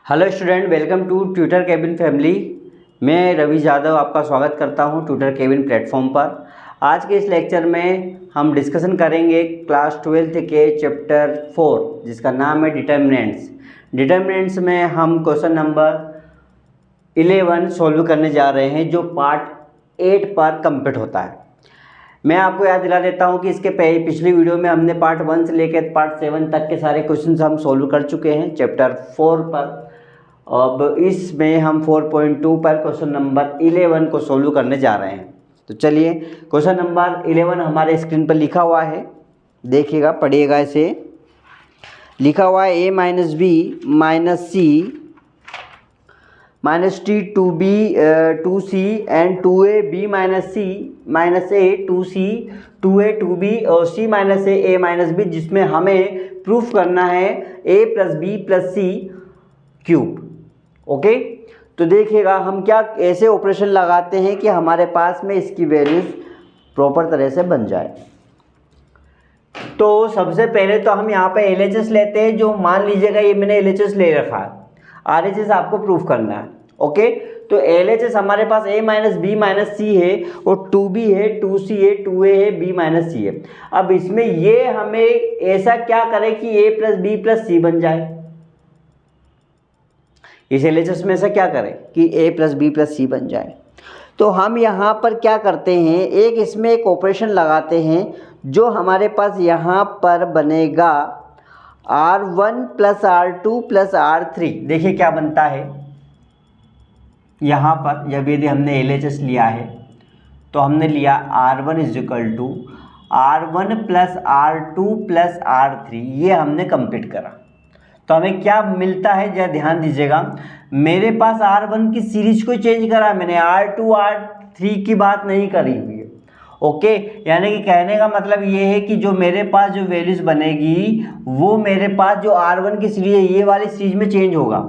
Hello student, welcome to tutor cabin family. मैं रवि यादव आपका स्वागत करता हूं ट्यूटर केबिन प्लेटफॉर्म पर। आज के इस लेक्चर में हम डिस्कशन करेंगे क्लास 12th के चैप्टर 4 जिसका नाम है डिटर्मिनेंट्स। डिटर्मिनेंट्स में हम क्वेश्चन नंबर 11 सॉल्व करने जा रहे हैं जो पार्ट 8 पर कंप्लीट होता है। मैं आपको याद दिला देता हूं कि इसके पिछली वीडियो में हमने पार्ट 1 से लेकर पार्ट 7 तक के सारे क्वेश्चंस हम सॉल्व कर चुके हैं चैप्टर 4 पर। अब इसमें हम 4.2 पर क्वेश्चन नंबर 11 को सॉल्व करने जा रहे हैं। तो चलिए, क्वेश्चन नंबर 11 हमारे स्क्रीन पर लिखा हुआ है, देखिएगा, पढ़िएगा। इसे लिखा हुआ है a minus B minus C minus T two B two C and 2a b minus C minus A 2c 2a 2b और c minus A minus B, जिसमें हमें प्रूफ करना है a plus B plus C cube. Okay, तो देखिएगा हम क्या ऐसे ऑपरेशन लगाते हैं कि हमारे पास में इसकी वैल्यूज प्रॉपर तरह से बन जाए। तो सबसे पहले तो हम यहाँ पे LHS लेते हैं, जो मान लीजिएगा ये मैंने LHS ले रखा है, RHS आपको प्रूफ करना है। ओके, तो LHS हमारे पास a माइनस बी माइनस सी है और 2b है 2c है 2a है b माइनस सी है। अब इसमें ये हमें ऐसा क्या करे कि a प्लस बी प्लस सी बन जाए। इस LHS में ऐसा क्या करें कि a प्लस बी प्लस सी बन जाए। तो हम यहाँ पर क्या करते हैं, इसमें एक ऑपरेशन लगाते हैं जो हमारे पास यहाँ पर बनेगा R1 plus R2 plus R3। देखिए क्या बनता है यहाँ पर। जब यदि हमने LHS लिया है तो हमने लिया R1 is equal to R1 plus R2 plus R3, ये हमने कंप्लीट करा। तो हमें क्या मिलता है, जरा ध्यान दीजिएगा। मेरे पास R1 की सीरीज को चेंज करा मैंने, R2 R3 की बात नहीं करी हुई है। ओके, यानी कि कहने का मतलब ये है कि जो मेरे पास जो वैल्यूज बनेगी वो मेरे पास जो R1 की सीरीज है ये वाली सीरीज में चेंज होगा,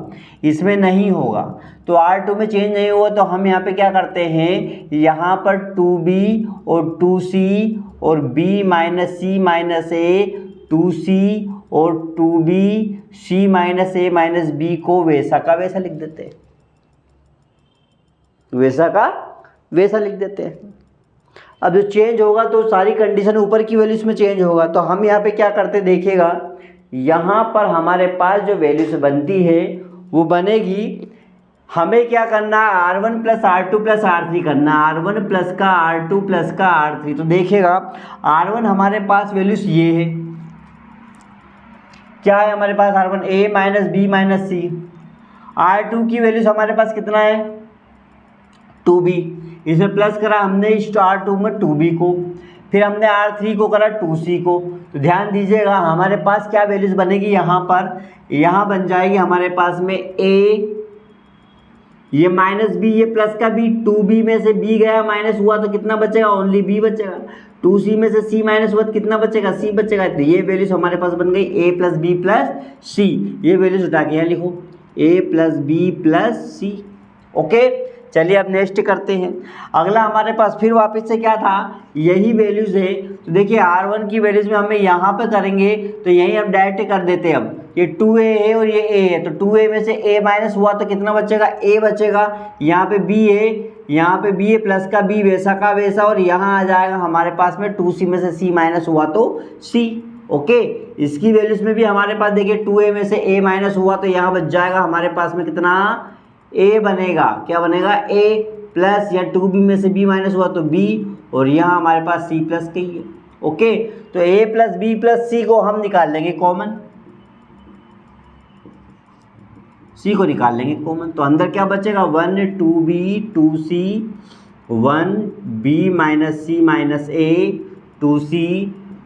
इसमें नहीं होगा। तो R2 में चेंज नहीं हुआ तो हम यहाँ पे क्या करते हैं, यहाँ पर 2b और 2c और b minus C minus A 2c और 2b c minus A minus B को वैसा का वैसा लिख देते हैं, वैसा का वैसा लिख देते हैं। अब जो चेंज होगा तो सारी कंडीशन ऊपर की वैल्यूज में चेंज होगा। तो हम यहाँ पे क्या करते देखिएगा, यहाँ पर हमारे पास जो वैल्यूज बनती है वो बनेगी। हमें क्या करना है, R1 plus R2 plus R3 करना, R1 प्लस का R2 प्लस का R3। तो देखिएगा R1 हमारे पास वैल्यूज ये है, क्या है हमारे पास R1 a minus B minus C. R2 की वैल्यूज हमारे पास कितना है 2b, इसमें प्लस करा हमने इस R2 में 2b को, फिर हमने R3 को करा 2c को। तो ध्यान दीजिएगा हमारे पास क्या वैल्यूज बनेगी यहाँ पर, यहाँ बन जाएगी हमारे पास में a, ये माइनस b, ये प्लस का b, 2b में से b गया माइनस हुआ तो कितना बचेगा, ओनली b बचेगा। 2c में से c माइनस हुआ तो कितना बचेगा, c बचेगा। तो ये वैल्यूज हमारे पास बन गई a plus B plus C. ये वैल्यूज उठा के यहाँ लिखो a plus B plus C. Okay, चलिए अब नेक्स्ट करते हैं। अगला हमारे पास फिर वापस से क्या था, यही वैल्यूज है। तो देखिए R1 की वैल्यूज में हमें यहाँ पे करेंगे तो यही हम डायरेक्ट कर देते हैं। अब ये 2a है और ये a है, तो 2a में से a माइनस हुआ तो कितना बचेगा, a बचेगा। यहाँ पे b है, यहाँ पे b है प्लस का b, वैसा का वैसा, और यहाँ आ जाएगा हमारे पास में 2c में से c माइनस हुआ तो c। ओके, इसकी वैल्यूज में भी हमारे पास देखिए 2a में से a माइनस हुआ तो यहाँ बच जाएगा हमारे पास में कितना, a बनेगा। क्या बनेगा, a प्लस, या 2b में से b माइनस हुआ तो b, और यहाँ हमारे पास c प्लस का ही है। ओके, तो a प्लस बी प्लस सी को हम निकाल लेंगे कॉमन, c को निकाल लेंगे कॉमन। तो अंदर क्या बचेगा, 1 2b 2c 1b minus C minus a 2c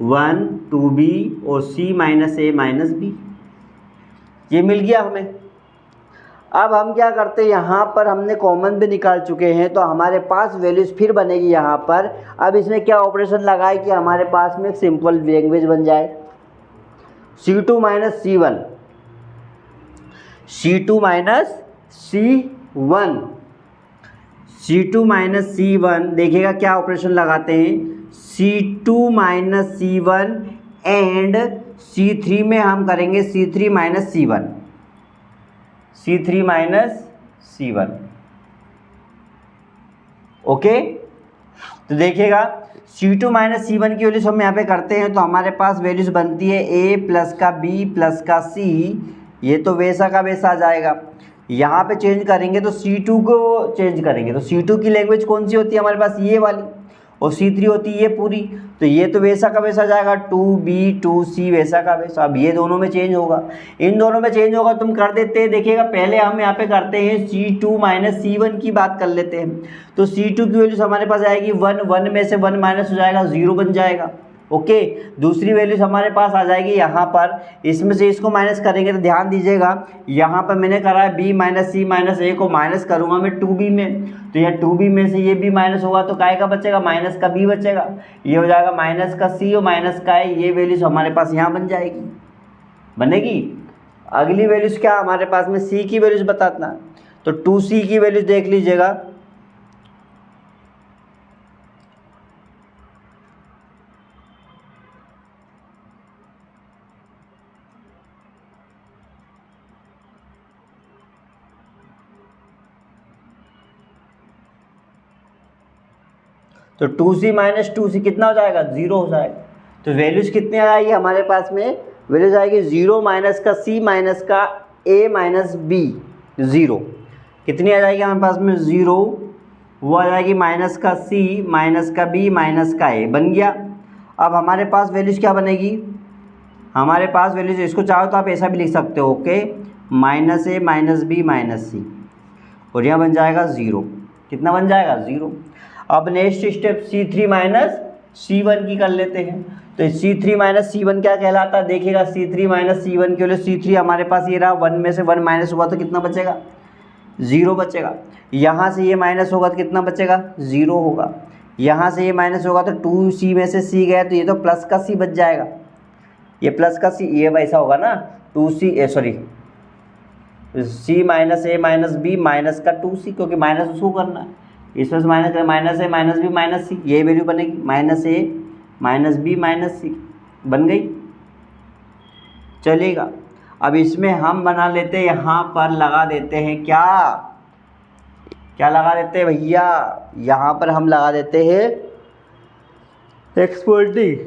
1 2b और c minus a minus b, ये मिल गया हमें। अब हम क्या करते हैं, यहाँ पर हमने कॉमन भी निकाल चुके हैं तो हमारे पास वैल्यूज फिर बनेगी यहाँ पर। अब इसमें क्या ऑपरेशन लगाए कि हमारे पास में एक सिंपल लैंग्वेज बन जाए, C2 minus C1, C2 minus C1, C2 minus C1। देखिएगा क्या ऑपरेशन लगाते हैं, C2 minus C1 and C3 में हम करेंगे C3 minus C1, C3 minus C1। Okay, तो देखिएगा C2 माइनस C1 की वैल्यूज हम यहाँ पे करते हैं तो हमारे पास वैल्यूज बनती है A प्लस का B प्लस का C, ये तो वैसा का वैसा आ जाएगा। यहाँ पे चेंज करेंगे तो C2 को चेंज करेंगे तो C2 की लैंग्वेज कौन सी होती है हमारे पास, ये वाली, और C3 होती है ये पूरी, तो ये तो वैसा का वैसा जाएगा 2B 2C वैसा का वैसा। अब ये दोनों में चेंज होगा, इन दोनों में चेंज होगा, तुम कर देते हैं। देखिएगा पहले हम यहाँ पे करते हैं C2 माइनस C1 की बात कर लेते हैं, तो C2 की वैल्यूज हमारे पास आएगी 1, 1 में से 1 माइनस हो जाएगा 0 बन जाएगा। ओके, दूसरी वैल्यूज हमारे पास आ जाएगी यहाँ पर, इसमें से इसको माइनस करेंगे तो ध्यान दीजिएगा यहाँ पर मैंने करा है B minus C minus A को माइनस करूँगा मैं 2B में, तो यहाँ 2B में से ये B माइनस होगा तो काय का बचेगा, माइनस का B बचेगा, ये हो जाएगा माइनस का C और माइनस का A, ये वैल्यूज हमारे पास यहाँ बन जाएगी, बनेगी। अगली वैल्यूज क्या हमारे पास में C की वैल्यूज बताना, तो 2C की वैल्यूज देख लीजिएगा, तो 2C माइनस 2C कितना हो जाएगा, 0 हो जाएगा। तो वैल्यूज कितनी आएगी हमारे पास में, वैल्यूज आएगी 0 माइनस का C माइनस का A माइनस B, 0 कितनी आ जाएगी हमारे पास में, 0, वो आ जाएगी माइनस का C माइनस का B माइनस का A, बन गया। अब हमारे पास वैल्यूज क्या बनेगी, हमारे पास वैल्यूज, इसको चाहो तो आप ऐसा भी लिख सकते हो, okay, minus A minus B minus C, और यहाँ बन जाएगा 0, कितना बन जाएगा, 0। अब next step C3 minus C1 की कर लेते हैं, तो C3 माइनस C1 क्या कहलाता है, देखिएगा C3 माइनस C1 के लिए C3 हमारे पास ये रहा, 1 में से 1 माइनस हुआ तो कितना बचेगा, 0 बचेगा। यहाँ से ये माइनस होगा तो कितना बचेगा, 0 होगा। यहाँ से ये माइनस होगा तो 2C में से C गया तो ये तो प्लस का C बच जाएगा, ये प्लस का C, ये वैसा होगा ना, 2C sorry C minus A minus B minus का 2C, क्योंकि माइनस उसको करना है, इसमें से माइनस करें, minus A minus B minus C, ये वैल्यू बनेगी minus A minus B minus C, बन गई, चलेगा। अब इसमें हम बना लेते हैं, यहाँ पर लगा देते हैं क्या, क्या लगा देते हैं भैया, यहाँ पर हम लगा देते हैं एक्सपोर्टिंग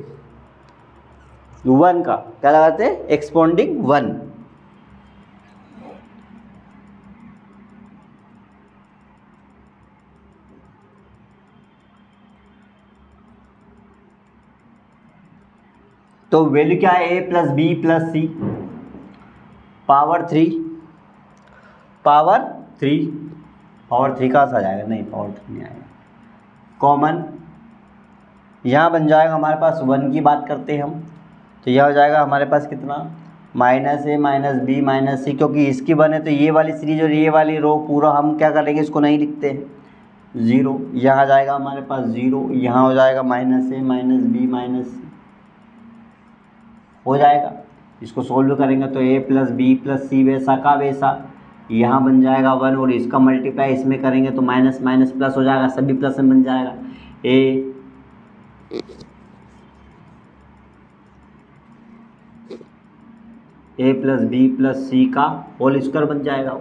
1 का, क्या लगाते हैं, एक्सपोर्टिंग 1। तो वैल्यू क्या है, A plus B plus C power 3, power 3, power 3 कहाँ से आ जाएगा, नहीं पावर 3 नहीं आएगा, कॉमन यहाँ बन जाएगा हमारे पास 1 की बात करते हैं हम, तो यह हो जाएगा हमारे पास कितना, minus A minus B minus C, क्योंकि इसकी 1 है तो ये वाली सीरीज और ये वाली रो पूरा हम क्या करेंगे, इसको नहीं लिखते हैं, 0, यहाँ आ जाएगा हमारे पास 0, यहाँ हो जाएगा minus A minus B minus C हो जाएगा। इसको सोल्व करेंगे तो A plus B plus C वैसा का वैसा, यहाँ बन जाएगा 1, और इसका मल्टीप्लाई इसमें करेंगे तो माइनस माइनस प्लस हो जाएगा, सभी प्लस में बन जाएगा, A plus B plus C का होल स्क्वायर बन जाएगा,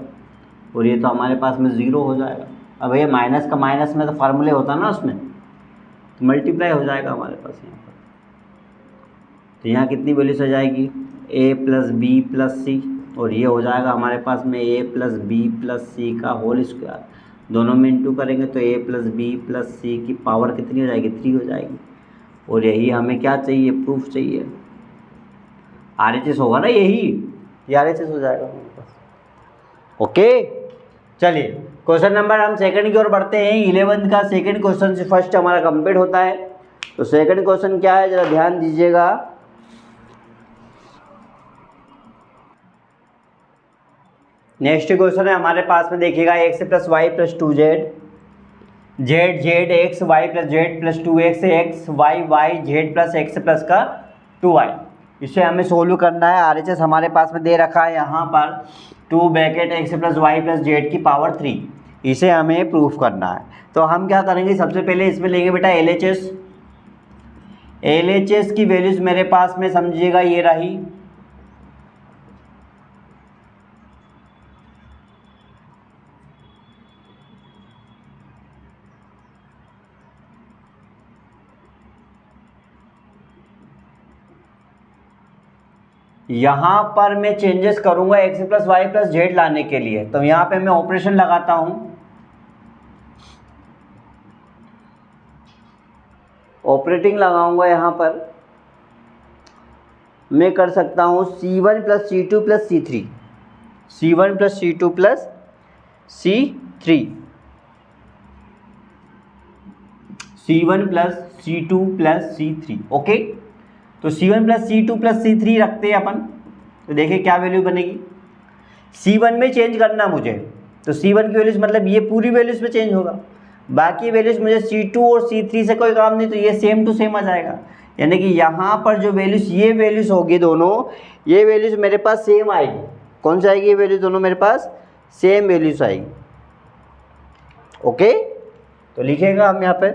और ये तो हमारे पास में 0 हो जाएगा। अब ये माइनस का माइनस में तो फार्मूले होता है ना उसमें, तो मल्टीप्लाई हो जाएगा हमारे पास यहाँ पर, तो यहाँ कितनी वैल्यूज हो जाएगी, A plus B plus C, और ये हो जाएगा हमारे पास में A plus B plus C का होल स्क्वायर, दोनों में इंटू करेंगे तो A plus B plus C की पावर कितनी हो जाएगी, 3 हो जाएगी। और यही हमें क्या चाहिए, प्रूफ चाहिए, RHS होगा ना, यही ये RHS हो जाएगा हमारे पास। ओके, चलिए क्वेश्चन नंबर हम सेकंड की ओर बढ़ते हैं। 11th का सेकंड क्वेश्चन से फर्स्ट हमारा कंप्लीट होता है। तो सेकंड क्वेश्चन क्या है, जरा ध्यान दीजिएगा। नेक्स्ट क्वेश्चन है हमारे पास में, देखिएगा x plus Y plus 2z, Z Z X Y plus Z plus 2x, X Y Y Z plus X plus का 2y। इसे हमें सोल्व करना है। RHS हमारे पास में दे रखा है यहाँ पर 2 bracket X plus Y plus Z की पावर 3, इसे हमें प्रूफ करना है। तो हम क्या करेंगे, सबसे पहले इसमें लेंगे बेटा LHS। LHS की वैल्यूज मेरे पास में समझिएगा ये रही, यहाँ पर मैं चेंजेस करूँगा X plus Y plus Z लाने के लिए, तो यहाँ पे मैं ऑपरेशन लगाता हूँ, ऑपरेटिंग लगाऊंगा। यहाँ पर मैं कर सकता हूँ C1 plus C2 plus C3, C1 plus C2 plus C3, C1 plus C2 plus C3। Okay, तो C1 plus C2 plus C3 रखते हैं अपन, तो देखिए क्या वैल्यू बनेगी। C1 में चेंज करना मुझे, तो C1 की वैल्यूज मतलब ये पूरी वैल्यूज में चेंज होगा, बाकी वैल्यूज मुझे C2 और C3 से कोई काम नहीं, तो ये सेम टू सेम आ जाएगा। यानी कि यहाँ पर जो वैल्यूज, ये वैल्यूज होगी दोनों, ये वैल्यूज मेरे पास सेम आएगी। कौन सी आएगी? ये वैल्यूज दोनों मेरे पास सेम वैल्यूज आएगी। ओके, तो लिखेगा हम यहाँ पे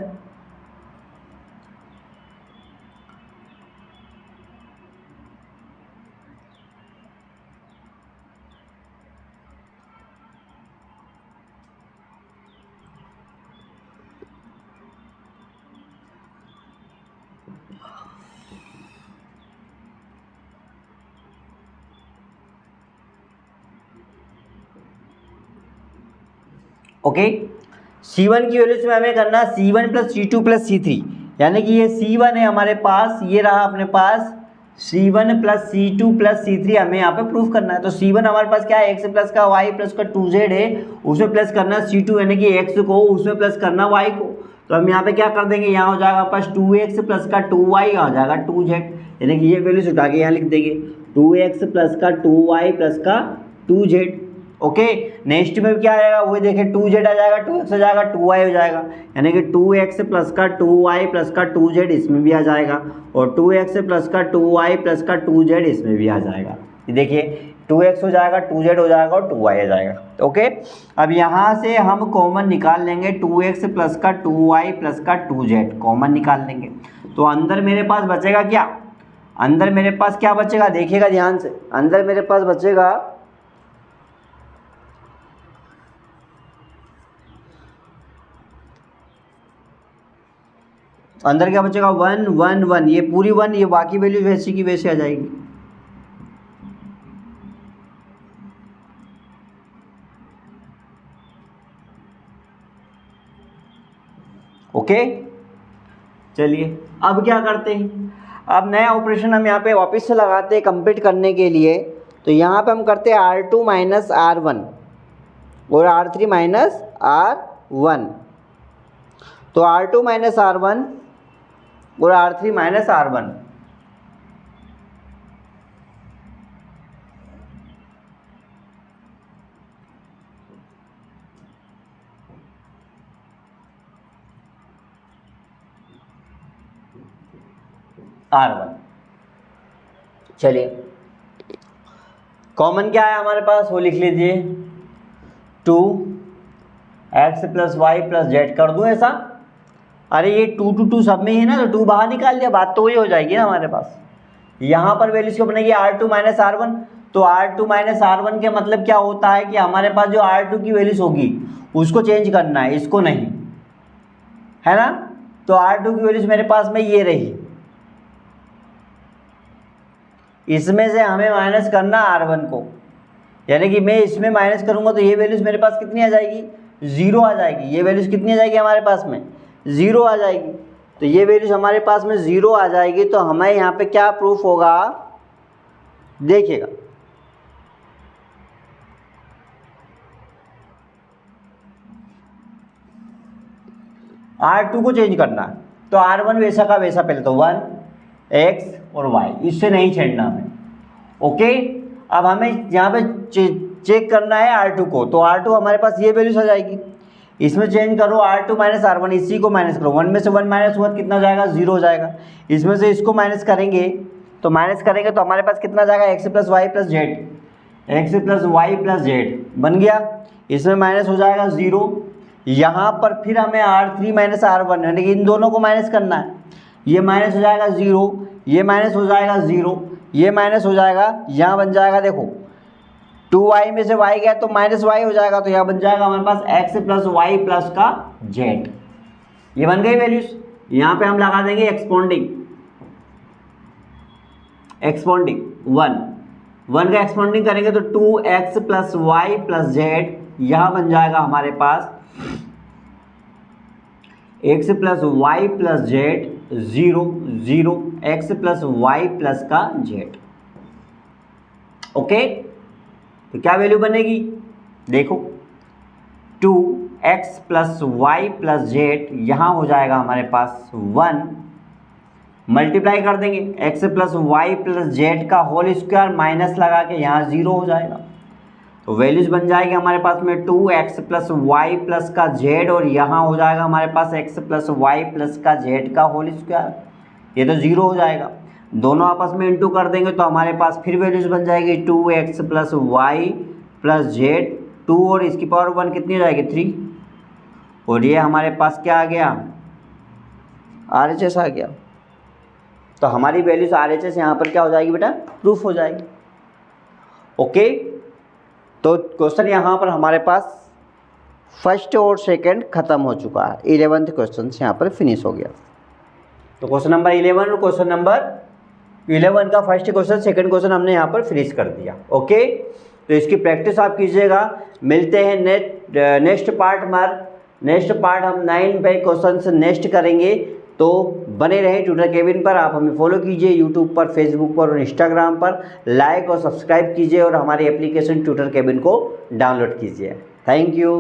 ओके। C1 की वैल्यूज में हमें करना C1 plus C2 plus C3, यानी कि ये C1 है हमारे पास, ये रहा अपने पास C1 plus C2 plus C3, हमें यहाँ पे प्रूफ करना है। तो C1 हमारे पास क्या है? x प्लस का y प्लस का 2z है, उसमें प्लस करना C2 यानी कि x को, उसमें प्लस करना y को। तो हम यहाँ पे क्या कर देंगे, यहाँ हो जाएगा हमारे पास 2x प्लस का 2y, यहाँ हो जाएगा 2z, यानी कि ये वैल्यूज उठा के यहाँ लिख देंगे 2x प्लस का 2y प्लस का 2z। ओके, नेक्स्ट में क्या आएगा? वो देखें 2z आ जाएगा, 2x हो जाएगा, 2y हो जाएगा, यानी कि 2x प्लस का 2y प्लस का 2z इसमें भी आ जाएगा, और 2x प्लस का 2y प्लस का 2z इसमें भी आ जाएगा। ये देखिए 2x हो जाएगा, 2z हो जाएगा और 2y आ जाएगा। ओके, अब यहाँ से हम कॉमन निकाल लेंगे 2x प्लस का 2y प्लस का 2z, कॉमन निकाल लेंगे। तो अंदर मेरे पास बचेगा क्या? अंदर मेरे पास क्या बचेगा? देखिएगा ध्यान से, अंदर मेरे पास बचेगा अंदर क्या बचेगा? 1 1 1, ये पूरी 1, ये बाकी वैल्यू वैसी की वैसे आ जाएगी। ओके, चलिए अब क्या करते हैं, अब नया ऑपरेशन हम यहाँ पे वापस से लगाते हैं कंप्लीट करने के लिए। तो यहाँ पे हम करते हैं R2 माइनस R1 और R3 माइनस R1, तो R2 माइनस R1 और R3 माइनस R1, R1। चलिए कॉमन क्या है हमारे पास, वो लिख लीजिए 2x plus Y plus Z. कर दूं ऐसा? अरे ये 2 2 2 सब में ही है ना, तो 2 बाहर निकाल दिया, बात तो वही हो जाएगी ना हमारे पास। यहाँ पर वैल्यूज क्या बनेगी? R2 माइनस R1, तो R2 माइनस R1 के मतलब क्या होता है कि हमारे पास जो R2 की वैल्यूज होगी उसको चेंज करना है, इसको नहीं, है ना। तो R2 की वैल्यूज मेरे पास में ये रही, इसमें से हमें माइनस करना R1 को, यानी कि मैं इसमें माइनस करूंगा तो ये वैल्यूज मेरे पास कितनी आ जाएगी? 0 आ जाएगी। ये वैल्यूज कितनी आ जाएगी हमारे पास में? 0 आ जाएगी। तो ये वैल्यूज हमारे पास में 0 आ जाएगी, तो हमें यहाँ पे क्या प्रूफ होगा? देखिएगा, R2 को चेंज करना है, तो R1 वैसा का वैसा, पहले तो 1 x और y, इससे नहीं छेड़ना हमें। ओके, अब हमें यहाँ पे चेक करना है R2 को, तो R2 हमारे पास ये वैल्यूज आ जाएगी, इसमें चेंज करो R2 माइनस R1, इसी को माइनस करो, 1 में से 1 माइनस हुआ कितना हो जाएगा? 0 हो जाएगा। इसमें से इसको माइनस करेंगे, तो हमारे पास कितना जाएगा? x plus Y plus Z, X plus Y plus Z बन गया, इसमें माइनस हो जाएगा 0। यहाँ पर फिर हमें R3 माइनस R1, यानी कि इन दोनों को माइनस करना है, ये माइनस हो जाएगा 0, ये माइनस हो जाएगा 0, ये माइनस हो जाएगा, यहाँ बन जाएगा देखो 2y में से y गया तो माइनस y हो जाएगा, तो यहाँ बन जाएगा हमारे पास x प्लस वाई प्लस का जेड। ये बन गई वैल्यूज। यहाँ पे हम लगा देंगे एक्सपोंडिंग 1, 1 का एक्सपाउंडिंग करेंगे तो 2x plus Y plus Z, यहाँ बन जाएगा हमारे पास x प्लस वाई प्लस जेड 0 0 x प्लस वाई प्लस का जेड। ओके, तो क्या वैल्यू बनेगी देखो, 2x plus Y plus Z, यहाँ हो जाएगा हमारे पास 1, मल्टीप्लाई कर देंगे x plus Y plus Z का होल स्क्वायर माइनस लगा के यहाँ 0 हो जाएगा। तो वैल्यूज बन जाएगी हमारे पास में 2x प्लस वाई प्लस का जेड, और यहाँ हो जाएगा हमारे पास x प्लस वाई प्लस का जेड का होल स्क्वायर, ये तो 0 हो जाएगा। दोनों आपस में इंटू कर देंगे तो हमारे पास फिर वैल्यूज बन जाएगी 2x plus Y plus Z 2, और इसकी पावर 1 कितनी हो जाएगी 3, और ये हमारे पास क्या आ गया RHS आ गया। तो हमारी वैल्यूज RHS यहाँ पर क्या हो जाएगी बेटा, प्रूफ हो जाएगी। ओके, तो क्वेश्चन यहाँ पर हमारे पास फर्स्ट और सेकंड खत्म हो चुका है, 11th क्वेश्चन यहाँ पर फिनिश हो गया। तो क्वेश्चन नंबर 11 और क्वेश्चन नंबर 11 का फर्स्ट क्वेश्चन सेकंड क्वेश्चन हमने यहाँ पर फिनिश कर दिया। ओके, तो इसकी प्रैक्टिस आप कीजिएगा। मिलते हैं नेक्स्ट पार्ट हम 9 पे क्वेश्चन नेक्स्ट करेंगे। तो बने रहें ट्यूटर केबिन पर, आप हमें फॉलो कीजिए यूट्यूब पर, फेसबुक पर और इंस्टाग्राम पर, लाइक और सब्सक्राइब कीजिए और हमारी एप्लीकेशन ट्यूटर केबिन को डाउनलोड कीजिए। Thank you.